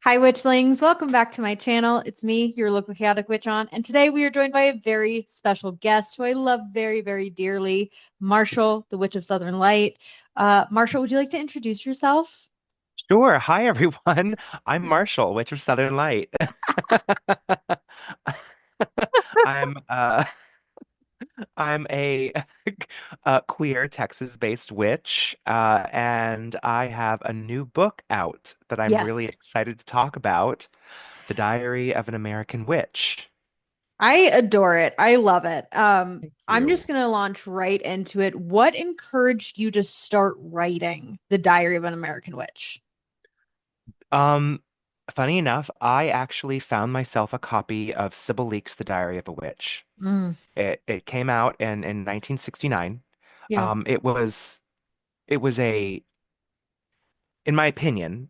Hi, witchlings. Welcome back to my channel. It's me, your local chaotic witch on, and today we are joined by a very special guest who I love very, very dearly, Marshall, the Witch of Southern Light. Marshall, would you like to introduce yourself? Sure. Hi, everyone. I'm Marshall, Witch of Southern Light. I'm uh I'm a queer Texas-based witch, and I have a new book out that I'm really Yes, excited to talk about, The Diary of an American Witch. I adore it. I love it. Thank I'm just you. going to launch right into it. What encouraged you to start writing The Diary of an American Witch? Um, Funny enough, I actually found myself a copy of Sybil Leek's The Diary of a Witch. Mm, It came out in 1969. yeah. It was a in my opinion,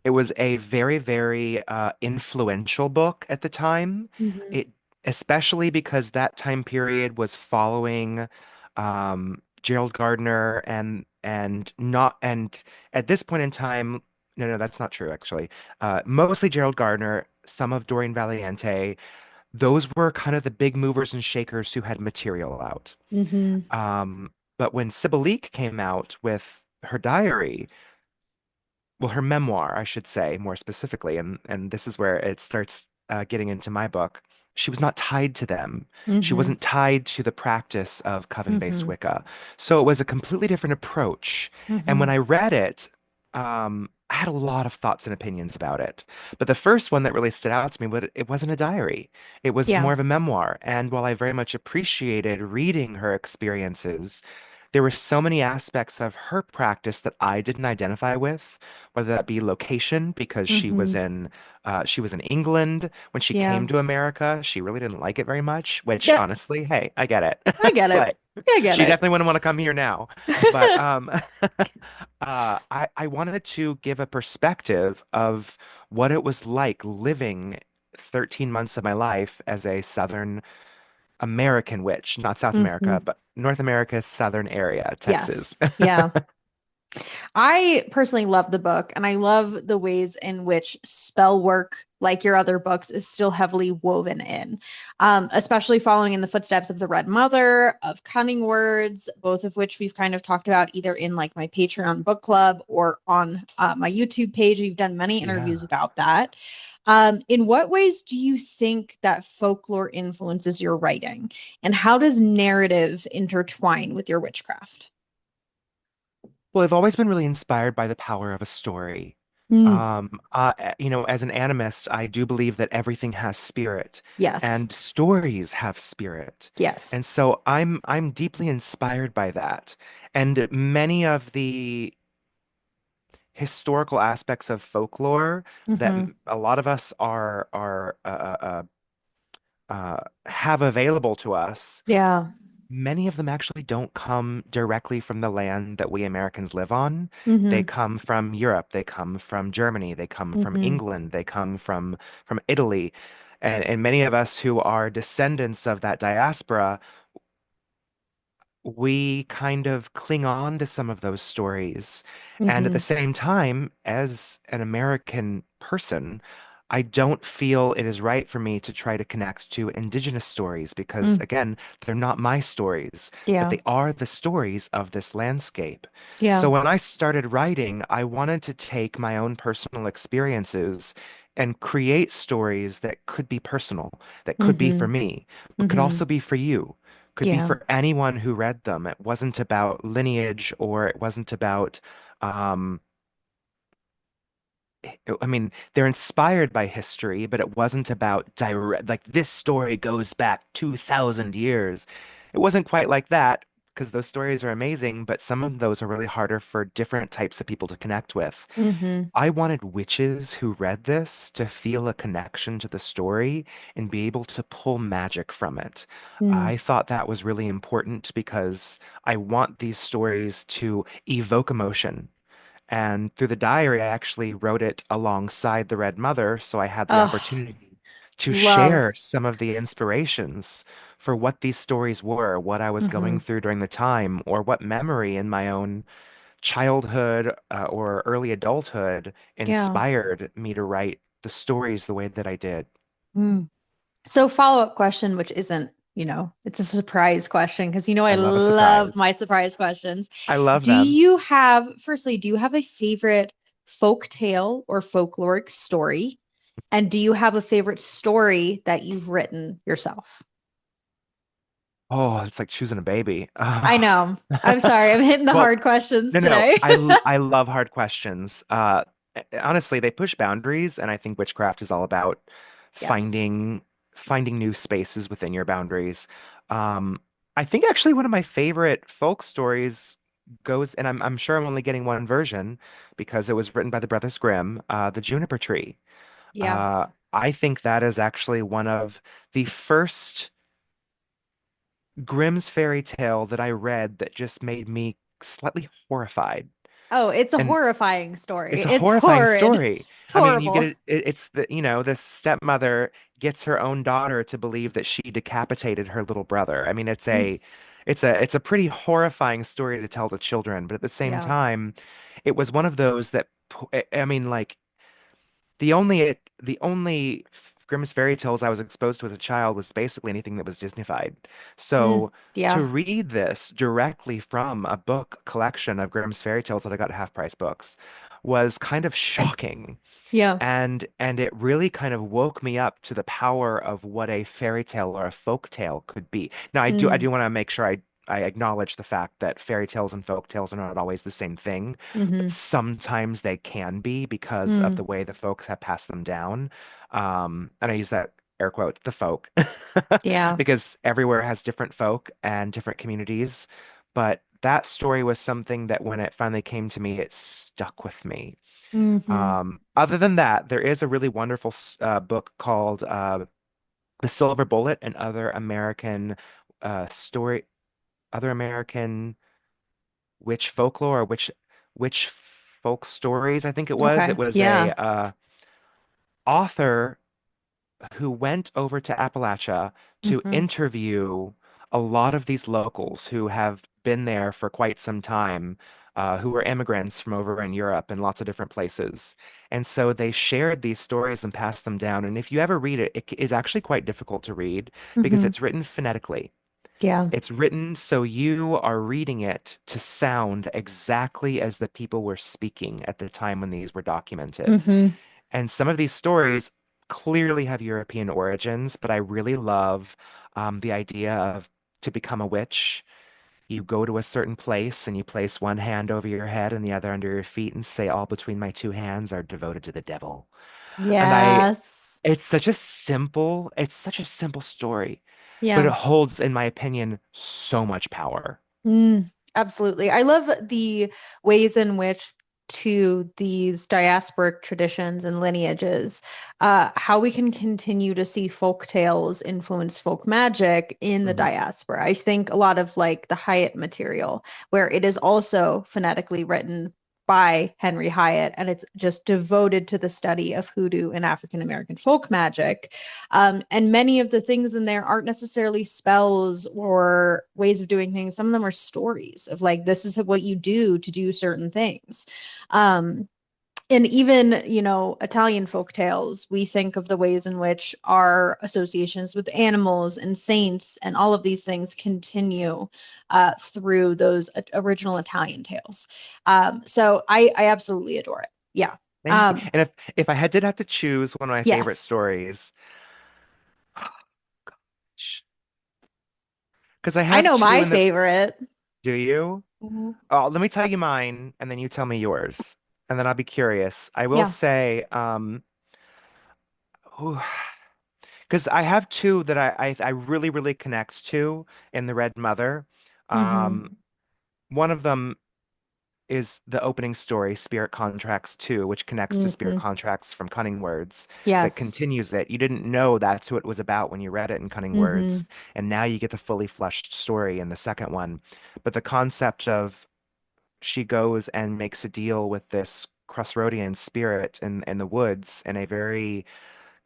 it was a very, very influential book at the time. Hmm. It especially because that time period was following Gerald Gardner and at this point in time, no, that's not true actually. Mostly Gerald Gardner, some of Doreen Valiente. Those were kind of the big movers and shakers who had material out. Hmm. But when Sybil Leek came out with her diary, well, her memoir, I should say, more specifically, and this is where it starts getting into my book. She was not tied to them. She Hmm. wasn't tied to the practice of coven-based Hmm. Wicca. So it was a completely different approach. And when Hmm. I read it, I had a lot of thoughts and opinions about it. But the first one that really stood out to me, but it wasn't a diary. It was Yeah. more of a memoir. And while I very much appreciated reading her experiences, there were so many aspects of her practice that I didn't identify with, whether that be location, because Hmm. she was in England when she Yeah. came to America. She really didn't like it very much, which Yeah. honestly, hey, I get it. I get It's it. like I get she it. definitely wouldn't want to come here now. But I wanted to give a perspective of what it was like living 13 months of my life as a Southern American witch, not South Hmm. America, but North America's southern area, Yes. Texas. Yeah. I personally love the book, and I love the ways in which spell work, like your other books, is still heavily woven in, especially following in the footsteps of the Red Mother, of Cunning Words, both of which we've kind of talked about either in like my Patreon book club or on my YouTube page. We've done many interviews Yeah. about that. In what ways do you think that folklore influences your writing, and how does narrative intertwine with your witchcraft? Well, I've always been really inspired by the power of a story. Mm, As an animist, I do believe that everything has spirit yes. and stories have spirit. Yes. And so I'm deeply inspired by that. And many of the historical aspects of folklore that Hmm. a lot of us are have available to us, Yeah. many of them actually don't come directly from the land that we Americans live on. They Hmm. come from Europe, they come from Germany, they come from Hmm. England, they come from Italy. And many of us who are descendants of that diaspora, we kind of cling on to some of those stories. And at the Hmm. same time, as an American person, I don't feel it is right for me to try to connect to indigenous stories because, Mm. again, they're not my stories, but Yeah. they are the stories of this landscape. So Yeah. when I started writing, I wanted to take my own personal experiences and create stories that could be personal, that could be for Hmm. me, but could Hmm. also be for you, could be Yeah. for anyone who read them. It wasn't about lineage or it wasn't about, um, I mean, they're inspired by history, but it wasn't about direct, like this story goes back 2,000 years. It wasn't quite like that because those stories are amazing, but some of those are really harder for different types of people to connect with. Hmm. I wanted witches who read this to feel a connection to the story and be able to pull magic from it. Mm. I thought that was really important because I want these stories to evoke emotion. And through the diary, I actually wrote it alongside the Red Mother, so I had the Oh, opportunity to love. share some of the inspirations for what these stories were, what I was going Hmm. through during the time, or what memory in my own childhood or early adulthood Yeah. inspired me to write the stories the way that I did. Mm. So follow-up question, which isn't, it's a surprise question because I I love a love surprise. my surprise questions. I love them. Firstly, do you have a favorite folk tale or folkloric story? And do you have a favorite story that you've written yourself? Oh, it's like choosing a baby. I know. I'm sorry, I'm hitting the Well, hard questions no, no, no. today. I love hard questions. Honestly, they push boundaries, and I think witchcraft is all about Yes. finding finding new spaces within your boundaries. Um, I think actually one of my favorite folk stories goes, and I'm sure I'm only getting one version because it was written by the Brothers Grimm, the Juniper Tree. Yeah. I think that is actually one of the first Grimm's fairy tale that I read that just made me slightly horrified. Oh, it's a And horrifying story. it's a It's horrifying horrid. story. It's I mean, you get horrible. it's this stepmother gets her own daughter to believe that she decapitated her little brother. I mean, Mm, it's a pretty horrifying story to tell to children, but at the same yeah. time, it was one of those that I mean, like the only Grimm's fairy tales I was exposed to as a child was basically anything that was Disneyfied. Mm, So to yeah. read this directly from a book collection of Grimm's fairy tales that I got at half price books was kind of shocking. Yeah. And it really kind of woke me up to the power of what a fairy tale or a folk tale could be. Now I Mm, do want to make sure I acknowledge the fact that fairy tales and folk tales are not always the same thing, but mm-hmm. sometimes they can be because of Mm, the way the folks have passed them down. And I use that air quotes, the folk, yeah. because everywhere has different folk and different communities. But that story was something that when it finally came to me, it stuck with me. Mm-hmm. Other than that, there is a really wonderful book called The Silver Bullet and Story, Other American Witch Folklore or Witch Folk Stories, I think it was. It Okay. was a Yeah. author who went over to Appalachia to Mm-hmm. interview a lot of these locals who have been there for quite some time, who were immigrants from over in Europe and lots of different places. And so they shared these stories and passed them down. And if you ever read it, it is actually quite difficult to read because Mm-hmm. it's written phonetically. Yeah. It's written so you are reading it to sound exactly as the people were speaking at the time when these were documented. Mm-hmm. And some of these stories clearly have European origins, but I really love the idea of to become a witch. You go to a certain place and you place one hand over your head and the other under your feet and say, all between my two hands are devoted to the devil. And Yes. it's such a simple story, but it Yeah. holds, in my opinion, so much power. Mm, absolutely. I love the ways in which, to these diasporic traditions and lineages, how we can continue to see folk tales influence folk magic in the Mhm. diaspora. I think a lot of like the Hyatt material, where it is also phonetically written by Henry Hyatt, and it's just devoted to the study of hoodoo and African American folk magic. And many of the things in there aren't necessarily spells or ways of doing things. Some of them are stories of like, this is what you do to do certain things. Um, and even, Italian folk tales, we think of the ways in which our associations with animals and saints and all of these things continue through those original Italian tales. So I absolutely adore it. Yeah. Thank you. Um, And if I did have to choose one of my favorite yes. stories, because I I have know two my in the, favorite. do you? Mhm. Oh, let me tell you mine, and then you tell me yours, and then I'll be curious. I will Yeah. say, because I have two that I really, really connect to in The Red Mother. Hmm. Um, One of them is the opening story, Spirit Contracts 2, which connects to Spirit Hmm. Contracts from Cunning Words, that Yes. continues it. You didn't know that's who it was about when you read it in Cunning Hmm. Words, and now you get the fully fleshed story in the second one. But the concept of she goes and makes a deal with this Crossroadian spirit in the woods in a very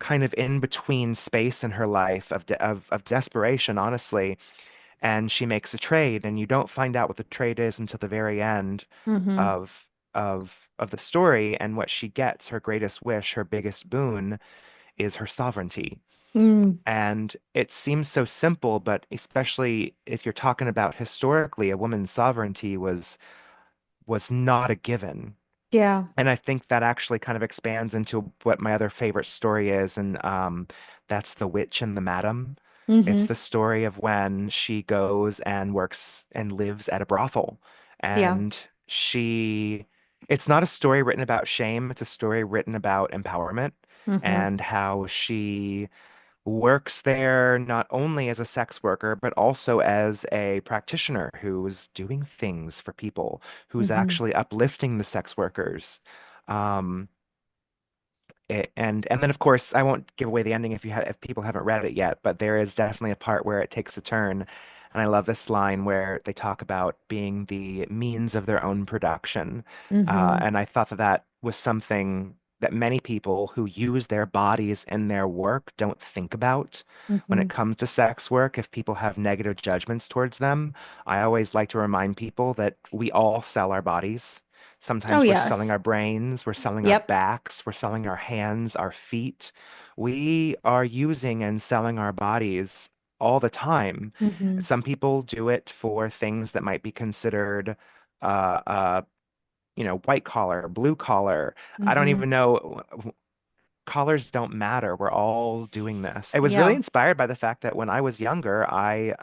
kind of in between space in her life of desperation, honestly. And she makes a trade, and you don't find out what the trade is until the very end Hmm. of of the story, and what she gets, her greatest wish, her biggest boon, is her sovereignty. Mm, And it seems so simple, but especially if you're talking about historically, a woman's sovereignty was not a given. yeah. And I think that actually kind of expands into what my other favorite story is, and that's The Witch and the Madam. It's Hmm. the story of when she goes and works and lives at a brothel. Yeah. And it's not a story written about shame, it's a story written about empowerment Hmm. and how she works there not only as a sex worker, but also as a practitioner who's doing things for people, who's Hmm. actually uplifting the sex workers. Um, and then of course I won't give away the ending if people haven't read it yet, but there is definitely a part where it takes a turn. And I love this line where they talk about being the means of their own production. Hmm. And I thought that that was something that many people who use their bodies in their work don't think about when it Hmm. comes to sex work. If people have negative judgments towards them, I always like to remind people that we all sell our bodies. Oh, Sometimes we're selling yes. our brains, we're selling our Yep. backs, we're selling our hands, our feet. We are using and selling our bodies all the time. Hmm. Some people do it for things that might be considered, uh, uh, white collar, blue collar. I don't Hmm. even know. Collars don't matter. We're all doing this. It was really Yeah. inspired by the fact that when I was younger, I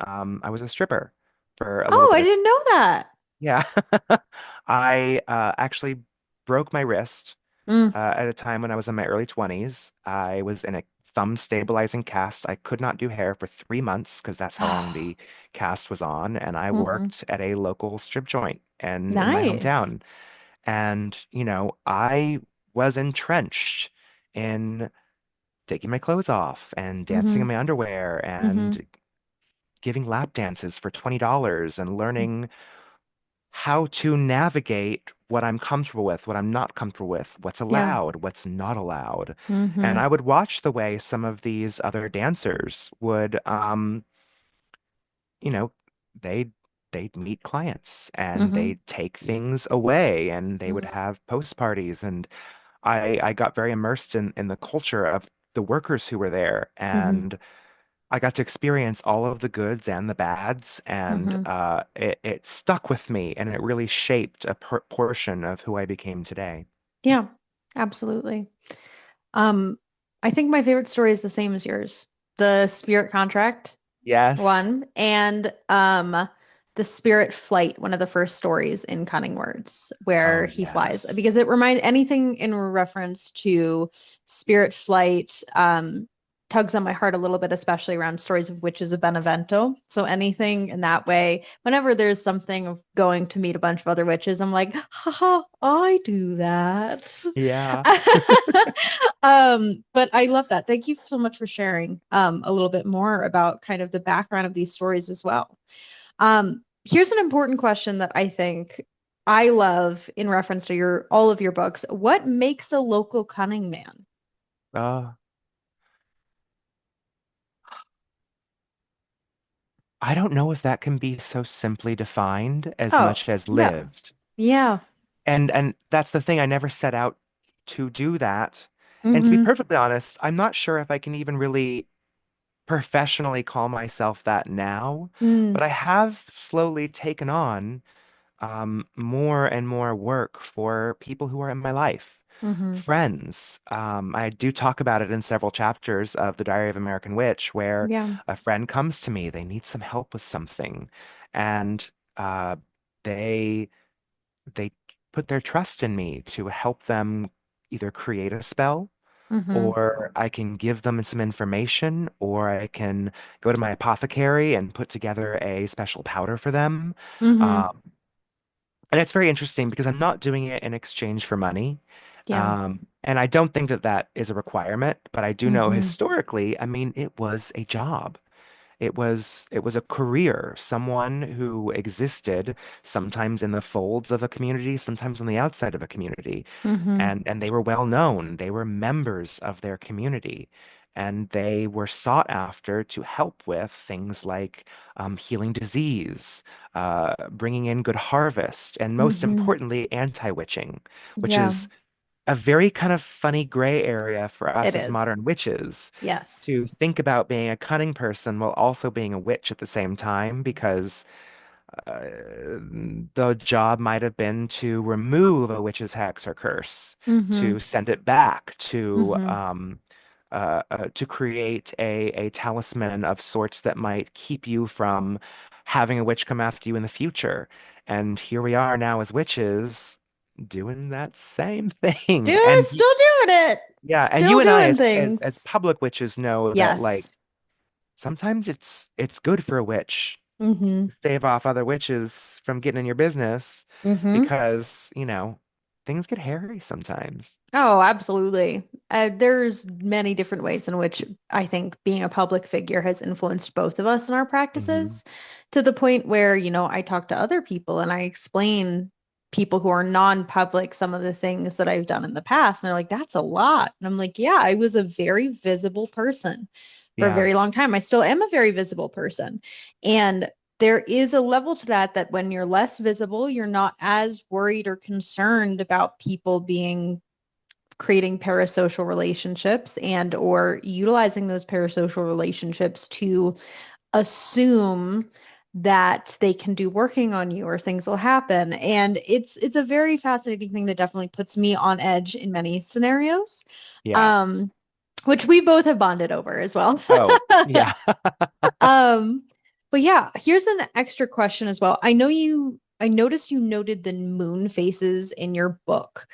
was a stripper for a little Oh, bit I of didn't know that. yeah. I actually broke my wrist Mm. at a time when I was in my early 20s. I was in a thumb stabilizing cast. I could not do hair for 3 months because that's how long the cast was on. And I Hmm. worked at a local strip joint and in my Nice. hometown. And, I was entrenched in taking my clothes off and dancing Hmm. in my underwear Hmm. and giving lap dances for $20 and learning how to navigate what I'm comfortable with, what I'm not comfortable with, what's Yeah. allowed, what's not allowed. And Hmm. I would watch the way some of these other dancers would, you know, they'd they'd meet clients and Hmm. they'd take things away and they would Hmm. have post parties. And I got very immersed in the culture of the workers who were there. Hmm. And I got to experience all of the goods and the bads, and Hmm. it stuck with me, and it really shaped a portion of who I became today. Yeah, absolutely. Um, I think my favorite story is the same as yours. The Spirit Contract Yes. one and the Spirit Flight, one of the first stories in Cunning Words Oh, where he flies yes. because it remind anything in reference to Spirit Flight tugs on my heart a little bit, especially around stories of witches of Benevento. So anything in that way, whenever there's something of going to meet a bunch of other witches, I'm like, haha, I do that. Yeah. But I love that. Thank you so much for sharing a little bit more about kind of the background of these stories as well. Here's an important question that I think I love in reference to your all of your books. What makes a local cunning man? Uh, I don't know if that can be so simply defined as Oh, much as yeah. lived. Yeah. And that's the thing. I never set out to do that. And to be Mm-hmm. perfectly honest, I'm not sure if I can even really professionally call myself that now, but Mm. I have slowly taken on more and more work for people who are in my life, Mm-hmm. friends. I do talk about it in several chapters of The Diary of American Witch, where Yeah. a friend comes to me, they need some help with something, and uh, they they put their trust in me to help them either create a spell Mm-hmm. or I can give them some information, or I can go to my apothecary and put together a special powder for them. Mm-hmm. Um, and it's very interesting because I'm not doing it in exchange for money. Yeah. And I don't think that that is a requirement, but I do know Mm-hmm. historically, I mean, it was a job. it was a career, someone who existed sometimes in the folds of a community, sometimes on the outside of a community. Mm-hmm. And they were well known. They were members of their community. And they were sought after to help with things like healing disease, bringing in good harvest, and most Mm-hmm. importantly, anti-witching, which Yeah, is a very kind of funny gray area for it us as is. modern witches Yes. to think about being a cunning person while also being a witch at the same time, because uh, the job might have been to remove a witch's hex or curse, Mm-hmm. to send it back, Mm-hmm. to create a talisman of sorts that might keep you from having a witch come after you in the future. And here we are now as witches doing that same thing. Still doing it. Yeah, and Still you and I doing as things. public witches know that like Yes. sometimes it's good for a witch Mm-hmm. to stave off other witches from getting in your business Mm-hmm. because, things get hairy sometimes. Oh, absolutely. There's many different ways in which I think being a public figure has influenced both of us in our Hmm. practices to the point where, I talk to other people and I explain people who are non-public some of the things that I've done in the past. And they're like, that's a lot. And I'm like, yeah, I was a very visible person for a Yeah, very long time. I still am a very visible person. And there is a level to that when you're less visible, you're not as worried or concerned about people being creating parasocial relationships and or utilizing those parasocial relationships to assume that they can do working on you or things will happen. And it's a very fascinating thing that definitely puts me on edge in many scenarios. yeah. um which we both have bonded over as well. Oh, yeah. Um, but yeah, here's an extra question as well. I noticed you noted the moon phases in your book.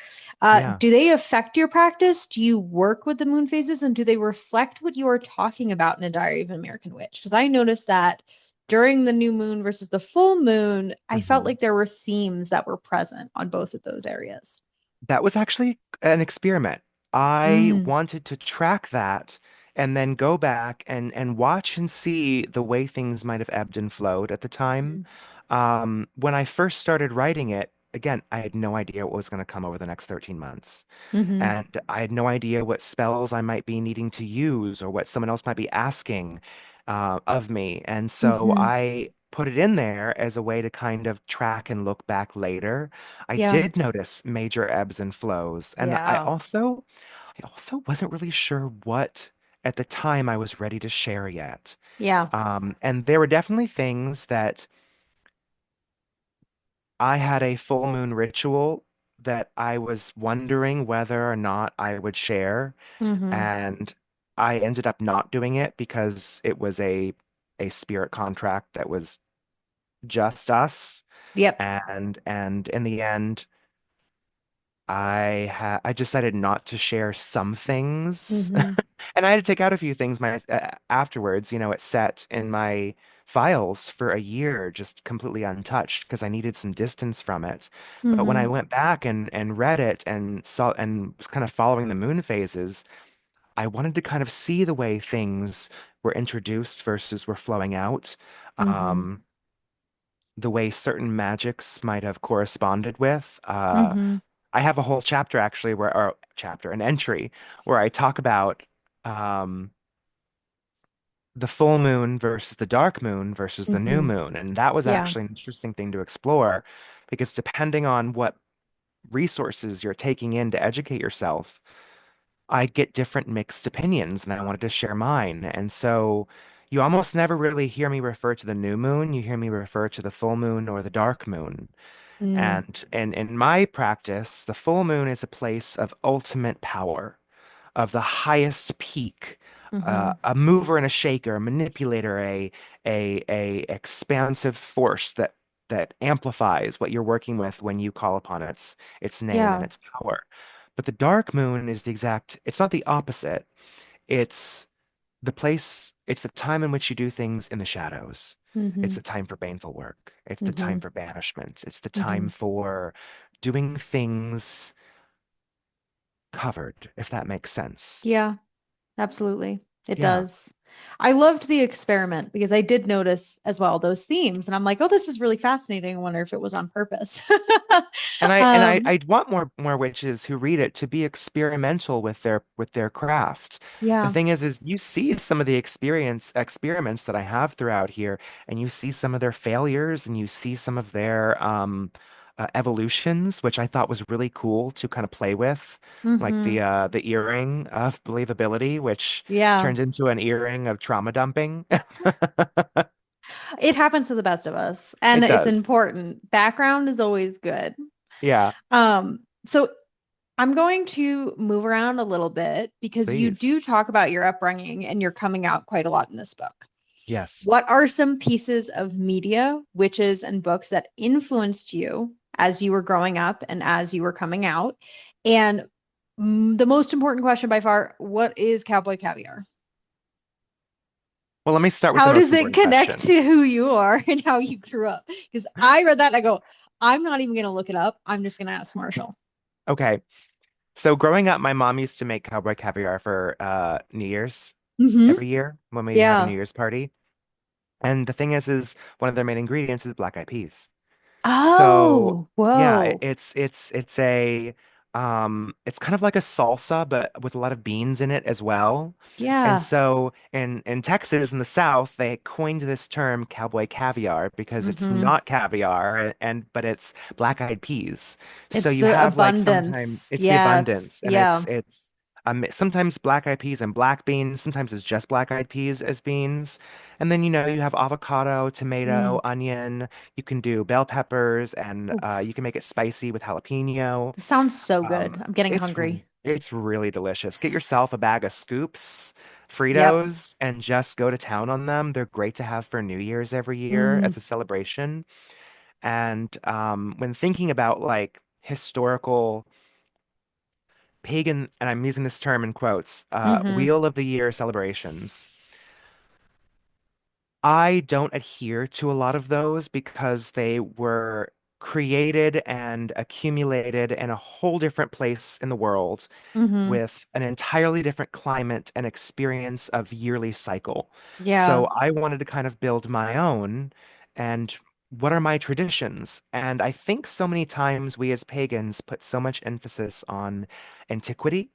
Yeah. Do they affect your practice? Do you work with the moon phases and do they reflect what you are talking about in a Diary of an American Witch? Because I noticed that during the new moon versus the full moon, I felt Hmm. like there were themes that were present on both of those areas. That was actually an experiment. I Mm, wanted to track that and then go back and watch and see the way things might have ebbed and flowed at the time. mhm, When I first started writing it, again, I had no idea what was going to come over the next 13 months. mhm, And I had no idea what spells I might be needing to use or what someone else might be asking of me. And so mhm. I put it in there as a way to kind of track and look back later. I Yeah, did notice major ebbs and flows. And yeah, I also wasn't really sure what at the time I was ready to share yet. yeah. And there were definitely things that I had a full moon ritual that I was wondering whether or not I would share, Hmm. and I ended up not doing it because it was a spirit contract that was just us, Yep. and in the end I decided not to share some things, Hmm. and I had to take out a few things afterwards. It sat in my files for a year, just completely untouched because I needed some distance from it. But when I Hmm. went back and read it and saw and was kind of following the moon phases, I wanted to kind of see the way things were introduced versus were flowing out. Hmm. Um, the way certain magics might have corresponded with. Hmm. I have a whole chapter actually an entry where I talk about um, the full moon versus the dark moon versus the new Hmm. moon. And that was Yeah. actually an interesting thing to explore because depending on what resources you're taking in to educate yourself, I get different mixed opinions and I wanted to share mine. And so you almost never really hear me refer to the new moon. You hear me refer to the full moon or the dark moon. Mm. And in my practice, the full moon is a place of ultimate power, of the highest peak, Hmm. a mover and a shaker, a manipulator, a expansive force that amplifies what you're working with when you call upon its name and Yeah. its power. But the dark moon is it's not the opposite. It's it's the time in which you do things in the shadows. It's Hmm. the time for baneful work. It's the Hmm. time for banishment. It's the Hmm. time for doing things covered, if that makes sense. Yeah, absolutely. It Yeah. does. I loved the experiment because I did notice as well those themes, and I'm like, oh, this is really fascinating. I wonder if it was on purpose. And Um, I'd want more witches who read it to be experimental with their craft. The yeah. thing is you see some of the experiments that I have throughout here, and you see some of their failures, and you see some of their evolutions, which I thought was really cool to kind of play with, like Hmm. the earring of believability, which Yeah. turned into an earring of trauma dumping. It happens to the best of us, and It it's does. important. Background is always good. Yeah, So I'm going to move around a little bit because you please. do talk about your upbringing and you're coming out quite a lot in this book. Yes. What are some pieces of media, witches, and books that influenced you as you were growing up and as you were coming out? And the most important question by far, what is cowboy caviar? Well, let me start with the How does most it important connect question. to who you are and how you grew up? Because I read that and I go, I'm not even going to look it up. I'm just going to ask Marshall. Okay. So growing up, my mom used to make cowboy caviar for New Year's Hmm. every year when we have a New Yeah. Year's party. And the thing is one of their main ingredients is black eyed peas. So Oh, yeah, whoa. it's kind of like a salsa, but with a lot of beans in it as well. And Yeah. so in Texas in the South, they coined this term cowboy caviar because it's Hmm. not caviar and but it's black-eyed peas. So It's you the have like sometimes abundance. it's the Yeah. abundance and Yeah. it's sometimes black-eyed peas and black beans, sometimes it's just black-eyed peas as beans. And then you have avocado, Mm. tomato, onion. You can do bell peppers and Oof. you can make it spicy with jalapeno. This sounds so good. I'm getting hungry. It's really delicious. Get yourself a bag of scoops, Yep. Fritos, and just go to town on them. They're great to have for New Year's every year Mm. as a celebration. And when thinking about like historical pagan, and I'm using this term in quotes, Hmm. Wheel of the Year celebrations. I don't adhere to a lot of those because they were created and accumulated in a whole different place in the world Hmm. with an entirely different climate and experience of yearly cycle. So Yeah. I wanted to kind of build my own and what are my traditions? And I think so many times we as pagans put so much emphasis on antiquity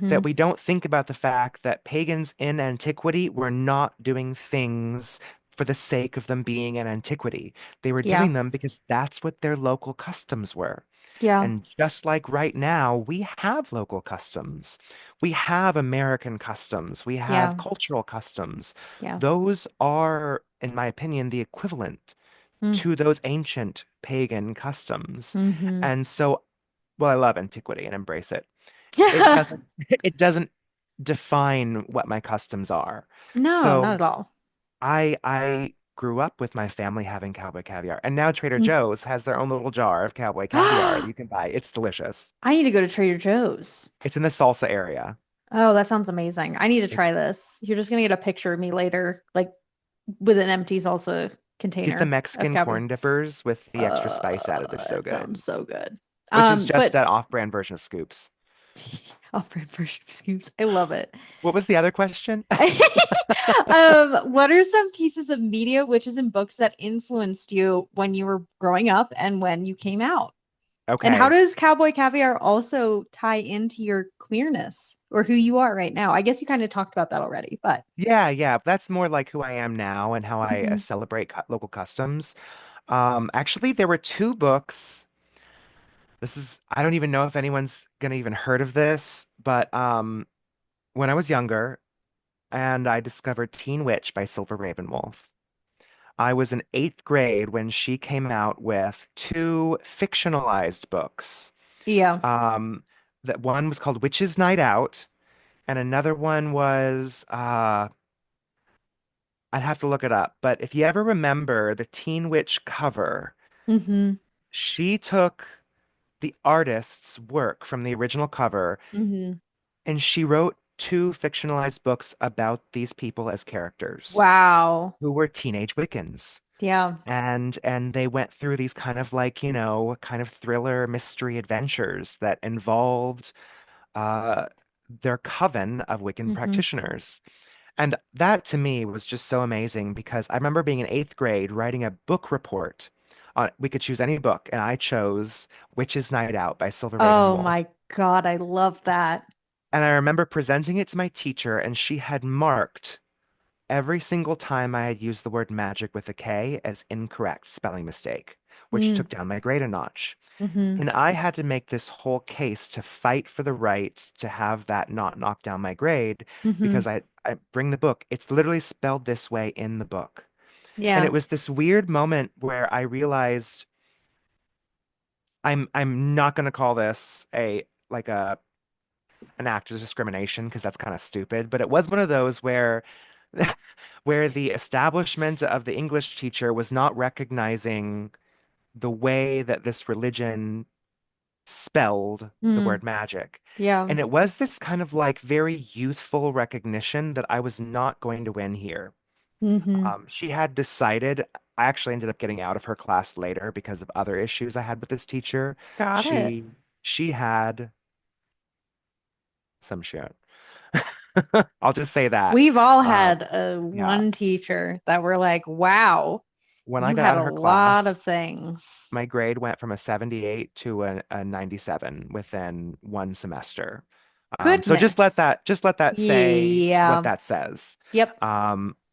that Hmm. we don't think about the fact that pagans in antiquity were not doing things for the sake of them being in antiquity. They were Yeah. doing them because that's what their local customs were. Yeah. And just like right now, we have local customs. We have American customs. We have Yeah. cultural customs. Yeah. Those are, in my opinion, the equivalent Mm. to those ancient pagan customs. Hmm. And so, well, I love antiquity and embrace it. It doesn't it doesn't define what my customs are. No, not So at all. I grew up with my family having cowboy caviar, and now Trader Mm. Joe's has their own little jar of cowboy caviar that you can buy. It's delicious. I need to go to Trader Joe's. It's in the salsa area. Oh, that sounds amazing. I need to It's try this. You're just gonna get a picture of me later, like with an empty salsa get the container of Mexican cowboy. corn dippers with the extra spice added. They're so That sounds good. so good. Which is just But an off-brand version of Scoops. off-brand version of scoops. I love it. What was the other question? What are some pieces of media, witches, and books that influenced you when you were growing up and when you came out? And how Okay. does Cowboy Caviar also tie into your queerness or who you are right now? I guess you kind of talked about that already, but Yeah, yeah. That's more like who I am now and how I mhm. celebrate local customs. Actually, there were two books. I don't even know if anyone's gonna even heard of this, but when I was younger and I discovered Teen Witch by Silver Ravenwolf, I was in eighth grade when she came out with two fictionalized books. Yeah. Um, that one was called Witch's Night Out, and another one was I'd have to look it up, but if you ever remember the Teen Witch cover, Hmm. she took the artist's work from the original cover Hmm. and she wrote two fictionalized books about these people as characters Wow. who were teenage Wiccans. Yeah. And they went through these kind of like, kind of thriller mystery adventures that involved uh their coven of Wiccan Hmm. practitioners. And that to me was just so amazing because I remember being in eighth grade writing a book report. We could choose any book, and I chose Witch's Night Out by Silver Raven Oh Wolf. my God, I love that. And I remember presenting it to my teacher, and she had marked every single time I had used the word magic with a K as incorrect spelling mistake, which Mm, took down my grade a notch. mm-hmm, And I had to make this whole case to fight for the right to have that not knock down my grade mm-hmm. because I bring the book. It's literally spelled this way in the book. And Yeah. it was this weird moment where I realized I'm not going to call this a like a an act of discrimination because that's kind of stupid, but it was one of those where where the establishment of the English teacher was not recognizing the way that this religion spelled the Mm, word magic. yeah. And it was this kind of like very youthful recognition that I was not going to win here. Mm-hmm. She had decided, I actually ended up getting out of her class later because of other issues I had with this teacher. Got it. She had some shit. I'll just say that. We've all Uh, had yeah. one teacher that we're like, wow, When I you got had out a of her lot of class, things. my grade went from a 78 to a 97 within one semester. So Goodness. just let that say what Yeah. that says. Yep.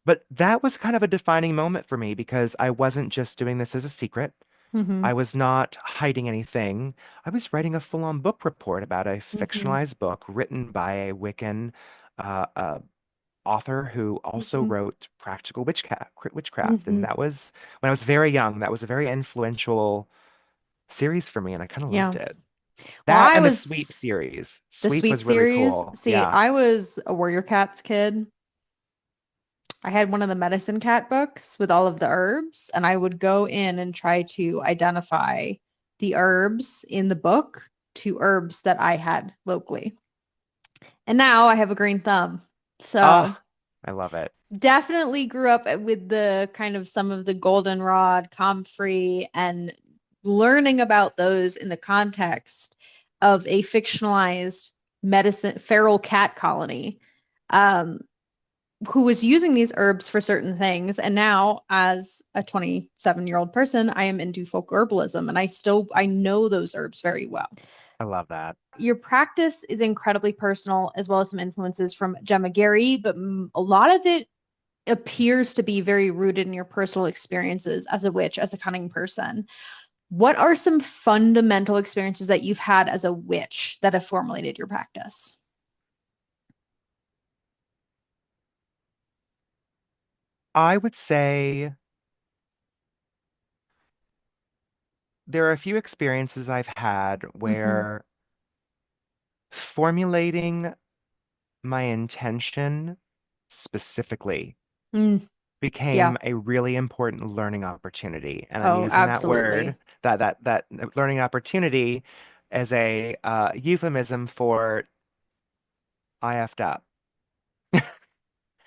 But that was kind of a defining moment for me because I wasn't just doing this as a secret. Mm-hmm. I was not hiding anything. I was writing a full-on book report about a Mm-hmm. fictionalized book written by a Wiccan author who also Mm-hmm. wrote Practical Witchcraft. And Mm-hmm. that was when I was very young. That was a very influential series for me, and I kind of loved Yeah. it. Well, That I and the Sweep was series. the Sweep sweep was really series. cool. See, Yeah. I was a Warrior Cats kid. I had one of the medicine cat books with all of the herbs, and I would go in and try to identify the herbs in the book to herbs that I had locally. And now I have a green thumb. So Ah, I love it. definitely grew up with the kind of some of the goldenrod, comfrey, and learning about those in the context of a fictionalized medicine feral cat colony. Um, who was using these herbs for certain things. And now, as a 27-year-old person, I am into folk herbalism and I know those herbs very well. I love that. Your practice is incredibly personal, as well as some influences from Gemma Gary, but a lot of it appears to be very rooted in your personal experiences as a witch, as a cunning person. What are some fundamental experiences that you've had as a witch that have formulated your practice? I would say there are a few experiences I've had Mm-hmm. where formulating my intention specifically Mm, yeah. became a really important learning opportunity. And I'm Oh, using that word, absolutely. that learning opportunity as a euphemism for I effed up.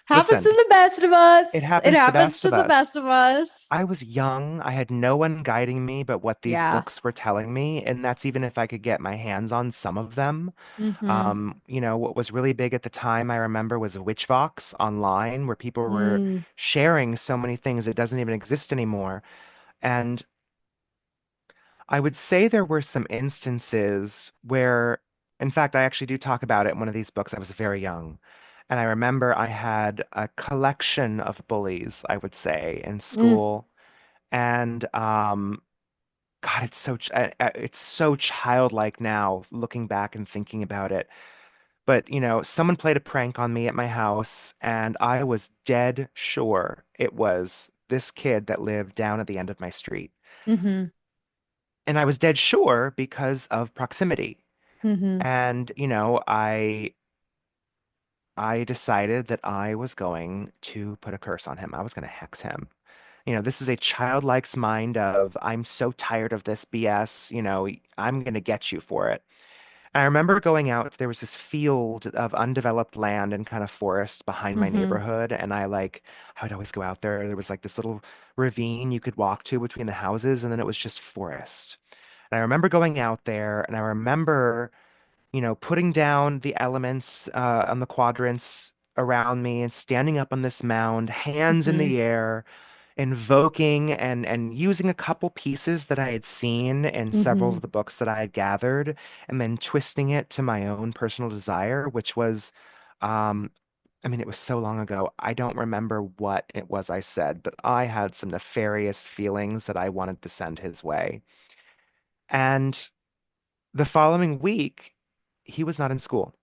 Happens to Listen, the best of it us. It happens to the happens best to of the us. best of us. I was young. I had no one guiding me but what these Yeah. books were telling me, and that's even if I could get my hands on some of them. Mm-hmm. What was really big at the time, I remember, was Witchvox online, where people were Mm, sharing so many things that doesn't even exist anymore. And I would say there were some instances where, in fact, I actually do talk about it in one of these books. I was very young. And I remember I had a collection of bullies, I would say, in mm, school. And God, it's so childlike now, looking back and thinking about it. But, someone played a prank on me at my house, and I was dead sure it was this kid that lived down at the end of my street. mm-hmm. And I was dead sure because of proximity. Mm-hmm. And, I decided that I was going to put a curse on him. I was going to hex him. This is a childlike's mind of, I'm so tired of this BS, I'm going to get you for it. I remember going out, there was this field of undeveloped land and kind of forest behind my Mm-hmm. neighborhood. And I would always go out there. There was like this little ravine you could walk to between the houses, and then it was just forest. And I remember going out there, and I remember, putting down the elements on the quadrants around me and standing up on this mound, hands in Hmm. the air, invoking and using a couple pieces that I had seen in several Hmm. of the books that I had gathered, and then twisting it to my own personal desire, which was, um, I mean, it was so long ago. I don't remember what it was I said, but I had some nefarious feelings that I wanted to send his way. And the following week, he was not in school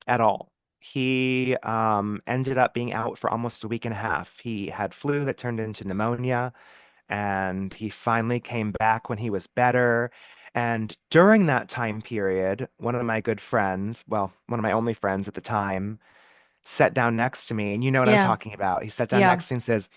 at all. He ended up being out for almost a week and a half. He had flu that turned into pneumonia, and he finally came back when he was better. And during that time period, one of my good friends, well, one of my only friends at the time, sat down next to me, and you know what I'm Yeah. talking about. He sat down Yeah. next to me and says,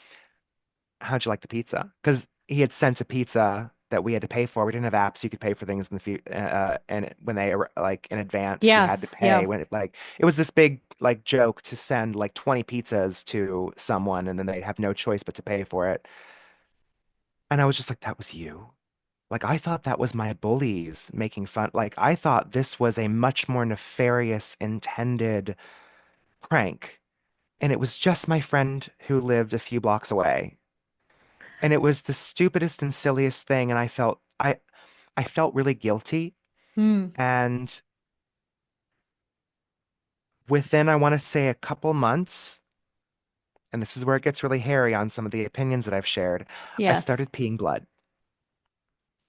"How'd you like the pizza?" Because he had sent a pizza that we had to pay for. We didn't have apps you could pay for things in the future, and when they were like in advance, you had to Yes. pay. Yeah. When it was this big like joke to send like 20 pizzas to someone, and then they'd have no choice but to pay for it. And I was just like, "That was you." Like I thought that was my bullies making fun. Like I thought this was a much more nefarious intended prank. And it was just my friend who lived a few blocks away. And it was the stupidest and silliest thing. And I felt really guilty. Mm. And within, I want to say a couple months, and this is where it gets really hairy on some of the opinions that I've shared, I Yes. started peeing blood.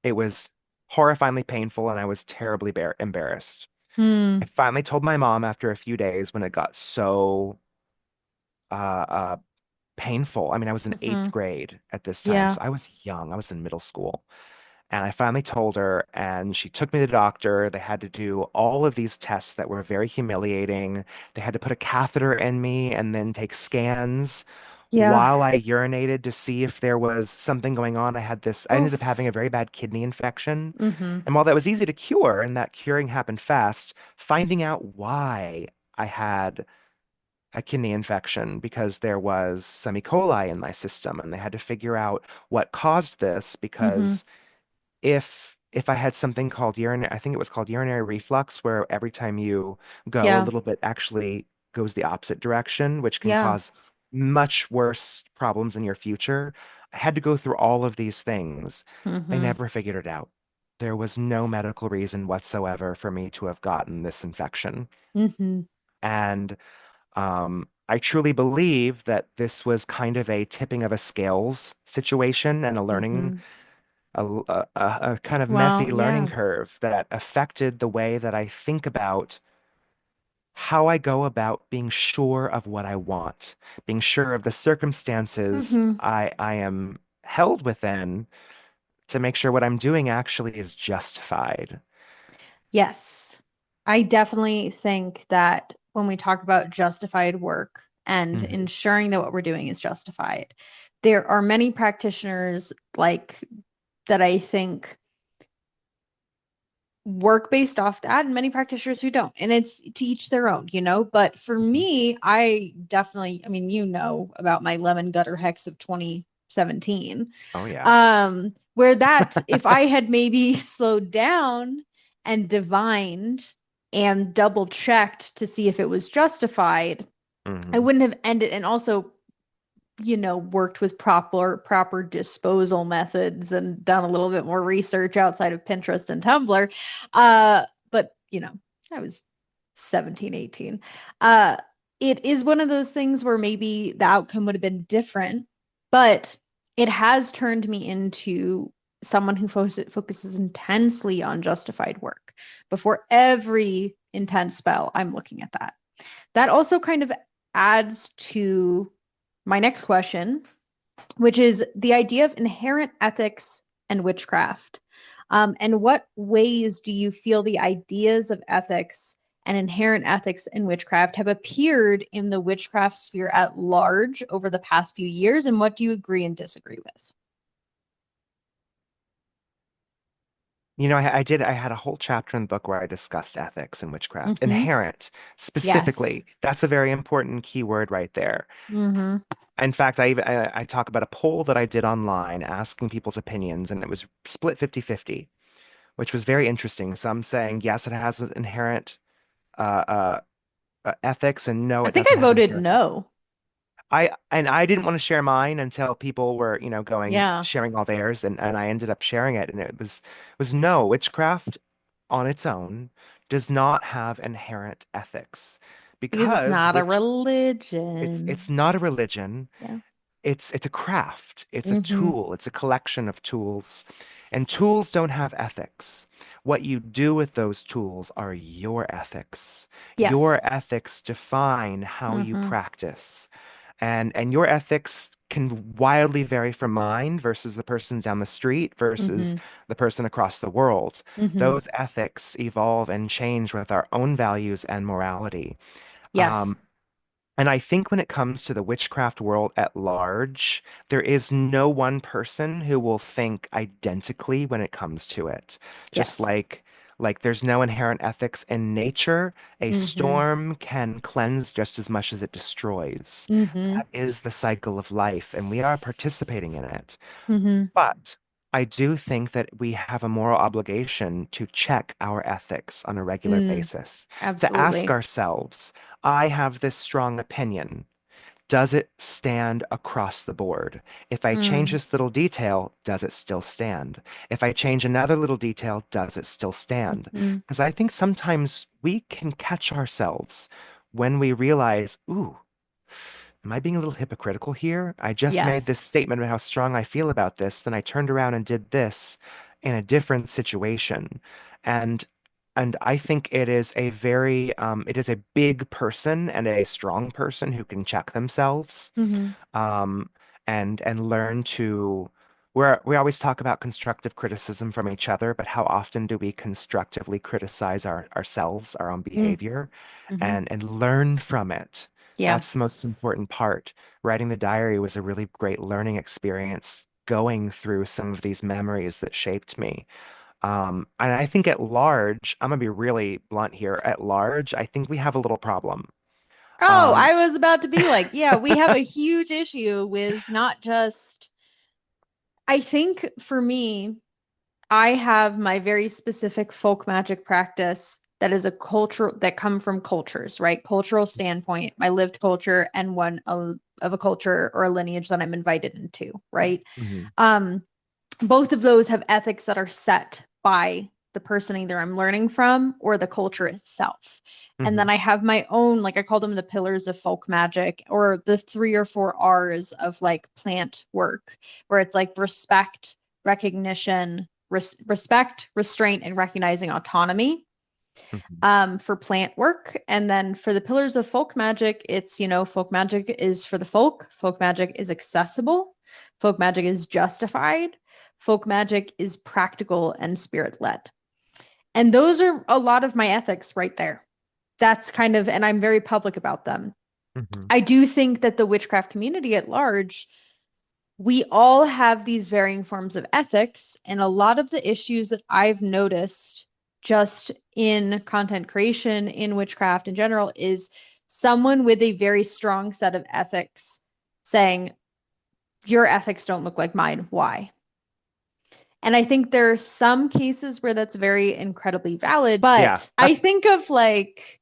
It was horrifyingly painful, and I was terribly embarrassed. I Mm. finally told my mom after a few days when it got so uh, painful. I mean, I was in eighth Hmm. grade at this time, Yeah. so I was young. I was in middle school. And I finally told her, and she took me to the doctor. They had to do all of these tests that were very humiliating. They had to put a catheter in me and then take scans Yeah. while I urinated to see if there was something going on. I ended up having Oof. a very bad kidney infection. Hmm. And while that was easy to cure and that curing happened fast, finding out why I had a kidney infection because there was some E. coli in my system, and they had to figure out what caused this Hmm. because if I had something called urinary, I think it was called urinary reflux, where every time you go, a Yeah. little bit actually goes the opposite direction, which can Yeah. cause much worse problems in your future. I had to go through all of these things. They Hmm. never figured it out. There was no medical reason whatsoever for me to have gotten this infection. Hmm. And I truly believe that this was kind of a tipping of a scales situation and a learning Hmm. a kind of messy Well, learning yeah. curve that affected the way that I think about how I go about being sure of what I want, being sure of the circumstances Hmm. I am held within to make sure what I'm doing actually is justified. Yes. I definitely think that when we talk about justified work and Hmm. ensuring that what we're doing is justified, there are many practitioners like that I think work based off that and many practitioners who don't. And it's to each their own, you know. But for me, I definitely, I mean, you know about my lemon gutter hex of 2017. Oh yeah. Where that if I had maybe slowed down and divined and double checked to see if it was justified, I Hmm. wouldn't have ended and also worked with proper disposal methods and done a little bit more research outside of Pinterest and Tumblr. But I was 17, 18. Uh, it is one of those things where maybe the outcome would have been different, but it has turned me into someone who focuses intensely on justified work. Before every intense spell, I'm looking at that. That also kind of adds to my next question, which is the idea of inherent ethics and witchcraft. And what ways do you feel the ideas of ethics and inherent ethics in witchcraft have appeared in the witchcraft sphere at large over the past few years? And what do you agree and disagree with? I had a whole chapter in the book where I discussed ethics and witchcraft. Mm-hmm. Inherent, Yes. specifically. That's a very important key word right there. Mm-hmm. In fact, I talk about a poll that I did online asking people's opinions, and it was split 50-50, which was very interesting. Some saying, yes, it has an inherent uh, uh, ethics, and no, I it think doesn't I have voted inherent ethics. no. I didn't want to share mine until people were, going Yeah. sharing all theirs, and I ended up sharing it, and it was no, witchcraft on its own does not have inherent ethics Because it's because not a which it's religion. not a religion. Yeah. It's a craft. It's a Mm-hmm. tool. It's a collection of tools. And tools don't have ethics. What you do with those tools are your ethics. Yes. Your ethics define how you Mm-hmm. practice. And your ethics can wildly vary from mine versus the person down the street versus Mm-hmm. the person across the world. Mm-hmm. Those ethics evolve and change with our own values and morality. Yes. Um, and I think when it comes to the witchcraft world at large, there is no one person who will think identically when it comes to it. Just Yes. like there's no inherent ethics in nature, a Mm-hmm. storm can cleanse just as much as it destroys. Mm-hmm. That is the cycle of life, and we are participating in it. Mm-hmm. But I do think that we have a moral obligation to check our ethics on a regular Mm. basis, to ask Absolutely. ourselves, I have this strong opinion. Does it stand across the board? If I change Mm. this little detail, does it still stand? If I change another little detail, does it still stand? Mm. Because I think sometimes we can catch ourselves when we realize, ooh, am I being a little hypocritical here? I just made Yes. this statement about how strong I feel about this, then I turned around and did this in a different situation. And and I think it is a big person and a strong person who can check themselves, Mm-hmm. um, and learn to. We always talk about constructive criticism from each other, but how often do we constructively criticize ourselves, our own Mm. behavior, Mm-hmm. and learn from it? Yeah. That's the most important part. Writing the diary was a really great learning experience, going through some of these memories that shaped me. And I think at large, I'm gonna be really blunt here. At large, I think we have a little problem. Oh, Um, I was about to be like, yeah, we have a huge issue with not just, I think for me, I have my very specific folk magic practice that is a culture that come from cultures, right? Cultural standpoint, my lived culture and one of a culture or a lineage that I'm invited into, right? mhm, Um, both of those have ethics that are set by the person either I'm learning from or the culture itself. And mhm, then I have my own, like I call them the pillars of folk magic or the 3 or 4 R's of like plant work, where it's like respect, recognition, respect, restraint, and recognizing autonomy mhm, for plant work. And then for the pillars of folk magic, it's, folk magic is for the folk magic is accessible, folk magic is justified, folk magic is practical and spirit led. And those are a lot of my ethics right there. That's kind of, and I'm very public about them. mhm, I do think that the witchcraft community at large, we all have these varying forms of ethics, and a lot of the issues that I've noticed just in content creation, in witchcraft in general, is someone with a very strong set of ethics saying, your ethics don't look like mine. Why? And I think there are some cases where that's very incredibly valid, yeah. but I think of like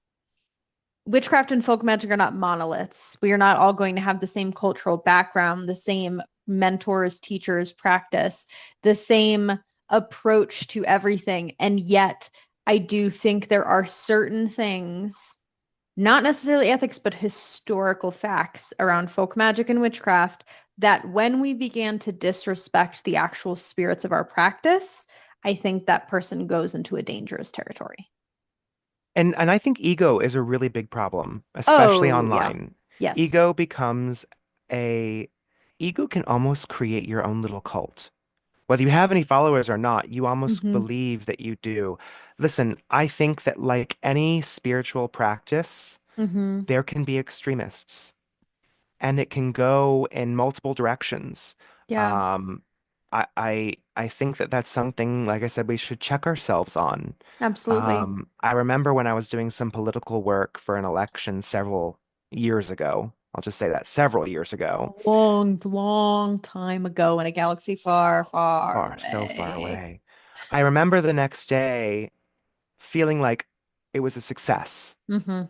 witchcraft and folk magic are not monoliths. We are not all going to have the same cultural background, the same mentors, teachers, practice, the same approach to everything. And yet, I do think there are certain things, not necessarily ethics, but historical facts around folk magic and witchcraft that when we began to disrespect the actual spirits of our practice, I think that person goes into a dangerous territory. And I think ego is a really big problem, especially Oh, yeah. online. Yes. Ego becomes a ego can almost create your own little cult. Whether you have any followers or not, you almost Mm-hmm. believe that you do. Listen, I think that like any spiritual practice, Mm-hmm. there can be extremists, and it can go in multiple directions. Yeah, Um, I think that that's something, like I said, we should check ourselves on. absolutely. I remember when I was doing some political work for an election several years ago. I'll just say that several years A ago. long, long time ago in a galaxy far, far Far, so far away. away. I remember the next day feeling like it was a success. Mm-hmm.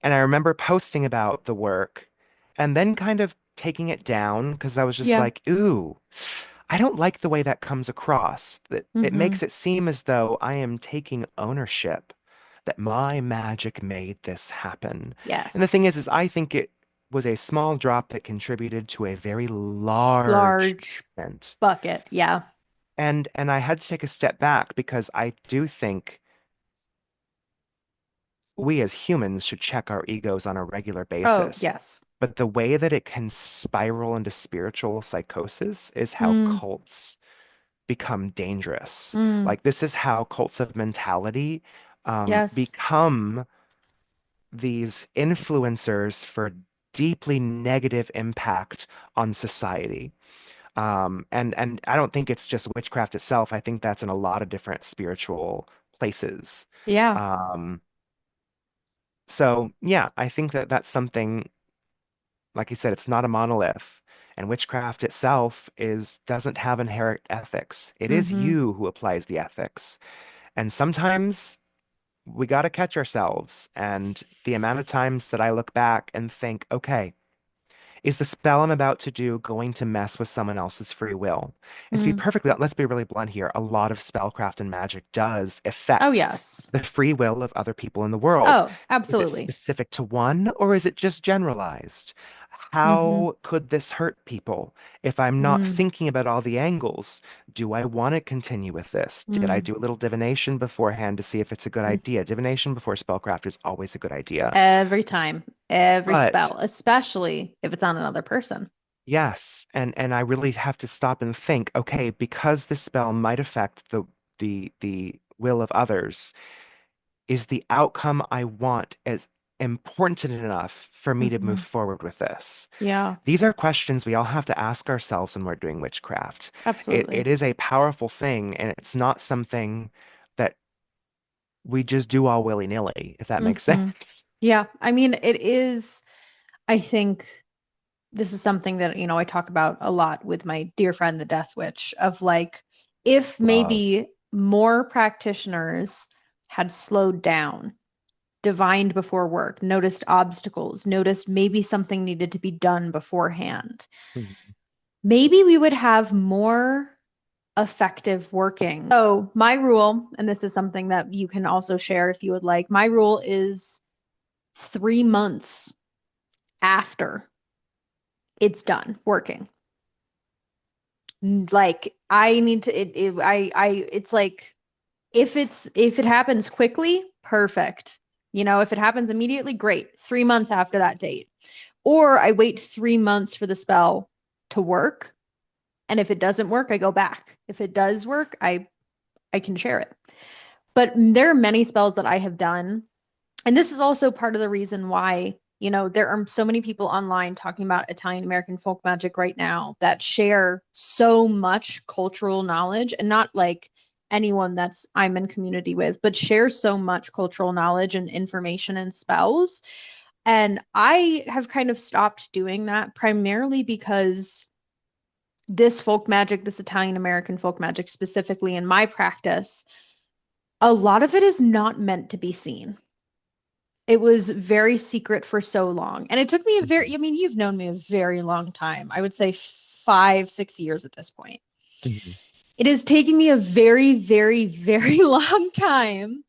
And I remember posting about the work and then kind of taking it down because I was just Yeah. like, ooh, I don't like the way that comes across. That it Mm-hmm. makes it seem as though I am taking ownership, that my magic made this happen. And the Yes. thing is I think it was a small drop that contributed to a very large Large event. bucket. Yeah. And I had to take a step back because I do think we as humans should check our egos on a regular Oh, basis. yes. But the way that it can spiral into spiritual psychosis is how Mm, cults become dangerous. mm, Like, this is how cults of mentality yes. become these influencers for deeply negative impact on society. And I don't think it's just witchcraft itself. I think that's in a lot of different spiritual places. Yeah. Um, so yeah, I think that that's something, like you said, it's not a monolith. And witchcraft itself doesn't have inherent ethics. It is Mm-hmm. you who applies the ethics. And sometimes we got to catch ourselves. And the amount of times that I look back and think, okay, is the spell I'm about to do going to mess with someone else's free will? And to be Mm. perfectly, let's be really blunt here, a lot of spellcraft and magic does Oh, affect yes. the free will of other people in the world. Oh, Is it absolutely. specific to one or is it just generalized? Mm-hmm. How could this hurt people if I'm not Mm, thinking about all the angles? Do I want to continue with this? Did I mm, do a little divination beforehand to see if it's a good mm. idea? Divination before spellcraft is always a good idea. Every time, every But spell, especially if it's on another person. yes, and I really have to stop and think, okay, because this spell might affect the will of others, is the outcome I want as important enough for me to move Mm-hmm. forward with this? Yeah, These are questions we all have to ask ourselves when we're doing witchcraft. It absolutely. is a powerful thing, and it's not something that we just do all willy-nilly, if that makes Mm-hmm. sense. Yeah. I mean, it is, I think this is something that, I talk about a lot with my dear friend, the Death Witch, of like, if Love. maybe more practitioners had slowed down, divined before work, noticed obstacles, noticed maybe something needed to be done beforehand, Mhm. maybe we would have more effective working. So, my rule, and this is something that you can also share if you would like, my rule is 3 months after it's done working. Like I need to it's like if it happens quickly, perfect. If it happens immediately, great. 3 months after that date. Or I wait 3 months for the spell to work. And if it doesn't work, I go back. If it does work, I can share it. But there are many spells that I have done. And this is also part of the reason why, there are so many people online talking about Italian American folk magic right now that share so much cultural knowledge and not like anyone that's I'm in community with, but share so much cultural knowledge and information and spells. And I have kind of stopped doing that primarily because this folk magic, this Italian American folk magic specifically in my practice, a lot of it is not meant to be seen. It was very secret for so long. And it took me I mean, you've known me a very long time. I would say 5, 6 years at this point. Mhm. It has taken me a very, very, very long time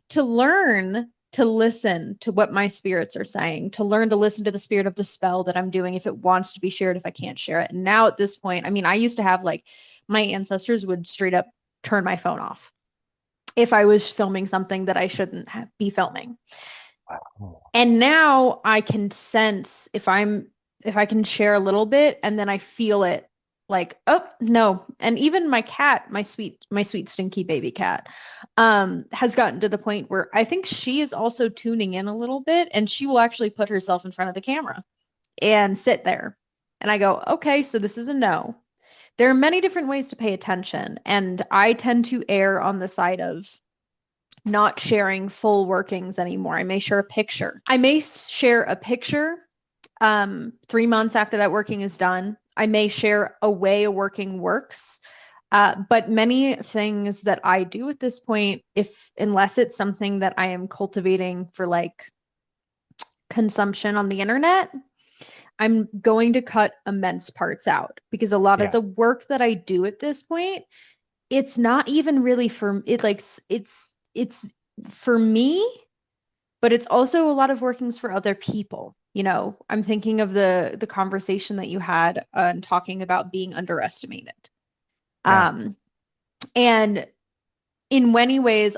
to learn to listen to what my spirits are saying, to learn to listen to the spirit of the spell that I'm doing if it wants to be shared, if I can't share it. And now at this point, I mean, I used to have like my ancestors would straight up turn my phone off if I was filming something that I shouldn't be filming. Wow. And now I can sense if I can share a little bit and then I feel it like, oh no. And even my cat, my sweet stinky baby cat, has gotten to the point where I think she is also tuning in a little bit and she will actually put herself in front of the camera and sit there. And I go, okay, so this is a no. There are many different ways to pay attention, and I tend to err on the side of not sharing full workings anymore. I may share a picture. I may share a picture 3 months after that working is done. I may share a way a working works. But many things that I do at this point, if unless it's something that I am cultivating for like consumption on the internet, I'm going to cut immense parts out because a lot of Yeah. the work that I do at this point, it's not even really for it like it's for me, but it's also a lot of workings for other people. I'm thinking of the conversation that you had talking about being underestimated. Yeah. Um, and in many ways,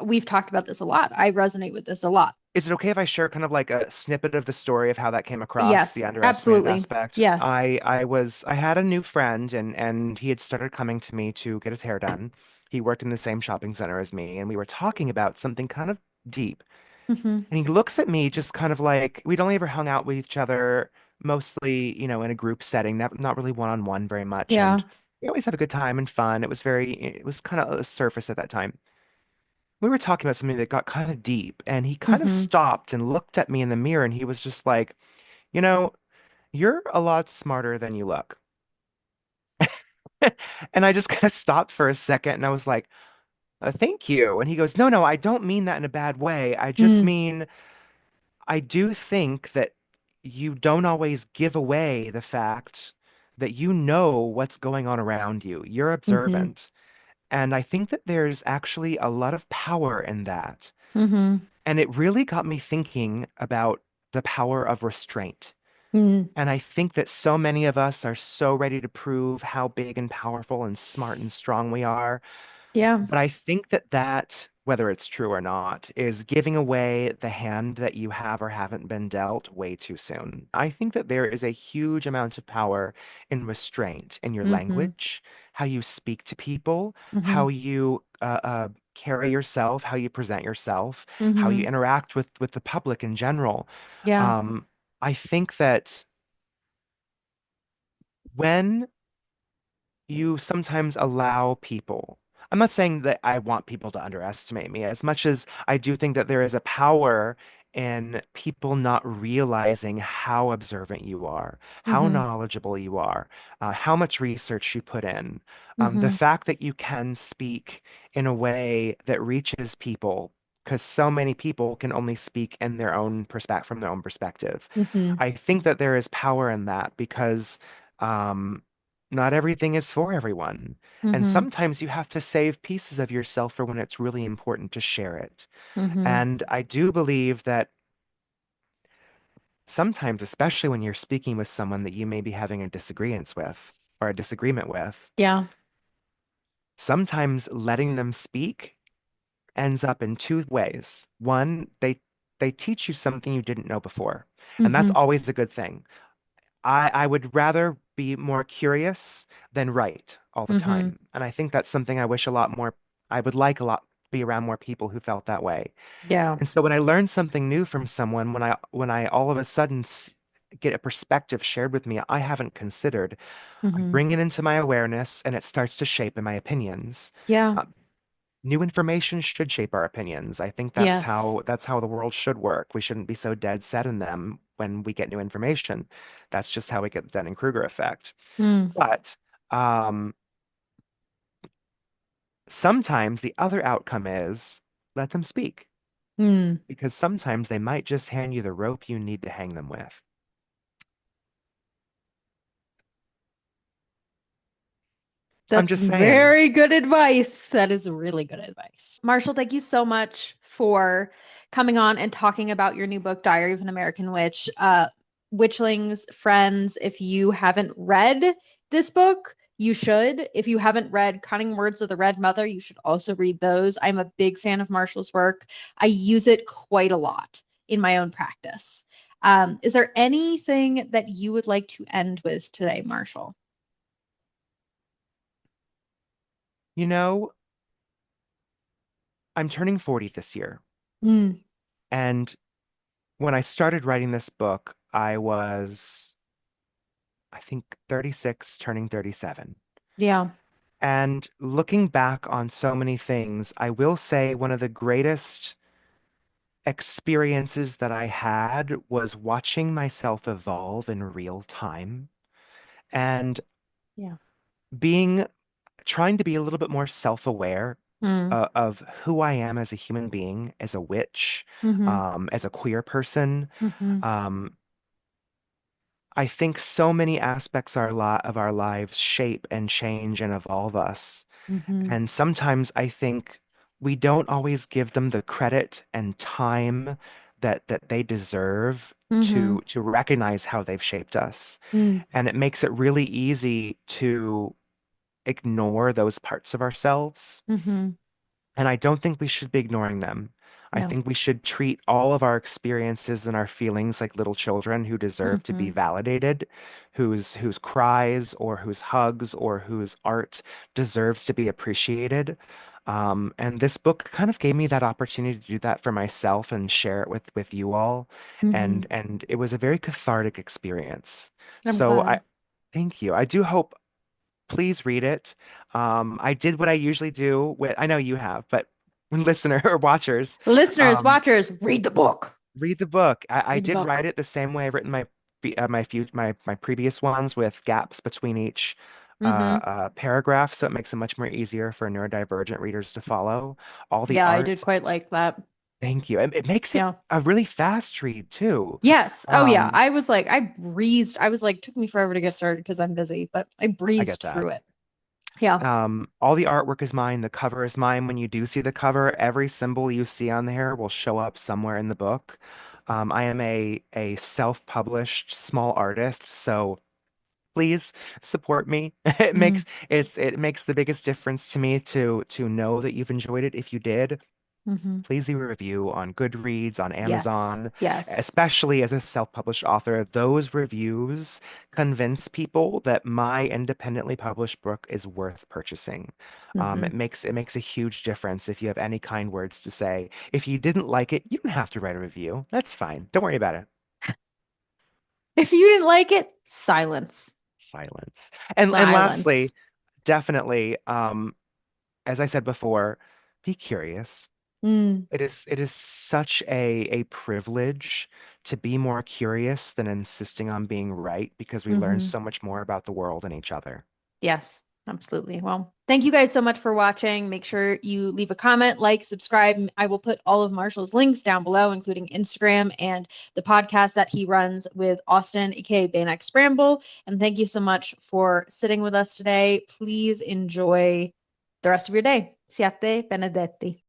we've talked about this a lot. I resonate with this a lot. Is it okay if I share kind of like a snippet of the story of how that came across, the Yes, underestimated absolutely. aspect? Yes. I had a new friend and he had started coming to me to get his hair done. He worked in the same shopping center as me and we were talking about something kind of deep. Hmm. And he looks at me just kind of like we'd only ever hung out with each other mostly, in a group setting, not really one-on-one very much. Yeah. And we always had a good time and fun. It was kind of a surface at that time. We were talking about something that got kind of deep, and he kind of Hmm. stopped and looked at me in the mirror, and he was just like, you know, you're a lot smarter than you look. And I just kind of stopped for a second, and I was like, thank you. And he goes, no, no, I don't mean that in a bad way. I just Mm. mean, I do think that you don't always give away the fact that you know what's going on around you. You're Hmm. observant. And I think that there's actually a lot of power in that. Hmm. And it really got me thinking about the power of restraint. Mm. And I think that so many of us are so ready to prove how big and powerful and smart and strong we are. Yeah. But I think that, whether it's true or not, is giving away the hand that you have or haven't been dealt way too soon. I think that there is a huge amount of power in restraint in your Hmm. language, how you speak to people, Hmm. how you carry yourself, how you present yourself, how you Hmm. interact with the public in general. Yeah. Um, I think that when you sometimes allow people. I'm not saying that I want people to underestimate me as much as I do think that there is a power in people not realizing how observant you are, how Hmm. knowledgeable you are, how much research you put in. The Hmm. fact that you can speak in a way that reaches people, because so many people can only speak in their own perspective from their own perspective. Hmm. I think that there is power in that because um, not everything is for everyone. And Hmm. sometimes you have to save pieces of yourself for when it's really important to share it. Hmm. And I do believe that sometimes, especially when you're speaking with someone that you may be having a disagreement with or a disagreement with, Yeah. sometimes letting them speak ends up in two ways. One, they teach you something you didn't know before, and that's Hmm. always a good thing. I would rather be more curious than right all the Hmm. time. And I think that's something I wish a lot more, I would like a lot be around more people who felt that way. Yeah. And so when I learn something new from someone, when I all of a sudden get a perspective shared with me I haven't considered, I Hmm. bring it into my awareness and it starts to shape my opinions. Yeah. Uh, New information should shape our opinions. I think Yes. that's how the world should work. We shouldn't be so dead set in them when we get new information. That's just how we get the Dunning-Kruger effect. Mm. But um, sometimes the other outcome is let them speak Mm. because sometimes they might just hand you the rope you need to hang them with. I'm That's just saying. very good advice. That is really good advice. Marshall, thank you so much for coming on and talking about your new book, Diary of an American Witch. Witchlings, friends, if you haven't read this book, you should. If you haven't read Cunning Words of the Red Mother, you should also read those. I'm a big fan of Marshall's work. I use it quite a lot in my own practice. Is there anything that you would like to end with today, Marshall? You know, I'm turning 40 this year. Mm, And when I started writing this book, I was, I think, 36, turning 37. yeah. And looking back on so many things, I will say one of the greatest experiences that I had was watching myself evolve in real time and Yeah. being trying to be a little bit more self-aware. Mm. of who I am as a human being, as a witch, Mm-hmm. as a queer person. Mm-hmm. Um, I think so many aspects of our lives shape and change and evolve us. Mm-hmm. And sometimes I think we don't always give them the credit and time that they deserve Mm-hmm. to recognize how they've shaped us. Mm. And it makes it really easy to ignore those parts of ourselves. Mm-hmm. And I don't think we should be ignoring them. I No. think we should treat all of our experiences and our feelings like little children who deserve to Mm-hmm. be validated, whose cries or whose hugs or whose art deserves to be appreciated. And this book kind of gave me that opportunity to do that for myself and share it with you all. Mm-hmm. And it was a very cathartic experience. I'm So I glad. thank you. I do hope please read it. I did what I usually do with, I know you have, but listener or watchers, Listeners, um, watchers, read the book. read the book. I Read the did write book. it the same way I've written my previous ones with gaps between each Mm-hmm. paragraph, so it makes it much more easier for neurodivergent readers to follow. All the Yeah, I did art, quite like that. thank you. It makes it Yeah. a really fast read too. Yes. Oh yeah. Um, I was like, I breezed. I was like, took me forever to get started because I'm busy, but I I get breezed that. through it. Yeah. All the artwork is mine. The cover is mine. When you do see the cover, every symbol you see on there will show up somewhere in the book. I am a self-published small artist, so please support me. Mm, It makes the biggest difference to me to know that you've enjoyed it if you did. hmm. Please leave a review on Goodreads, on Yes. Amazon, Yes. especially as a self-published author. Those reviews convince people that my independently published book is worth purchasing. Hmm. It makes a huge difference if you have any kind words to say. If you didn't like it, you don't have to write a review. That's fine. Don't worry about it. If you didn't like it, silence. Silence. And Silence. lastly, definitely, as I said before, be curious. Mm, It is such a privilege to be more curious than insisting on being right because we learn hmm. so much more about the world and each other. Yes, absolutely. Well, thank you guys so much for watching. Make sure you leave a comment, like, subscribe. I will put all of Marshall's links down below, including Instagram and the podcast that he runs with Austin, aka Baynex Bramble. And thank you so much for sitting with us today. Please enjoy the rest of your day. Siate benedetti.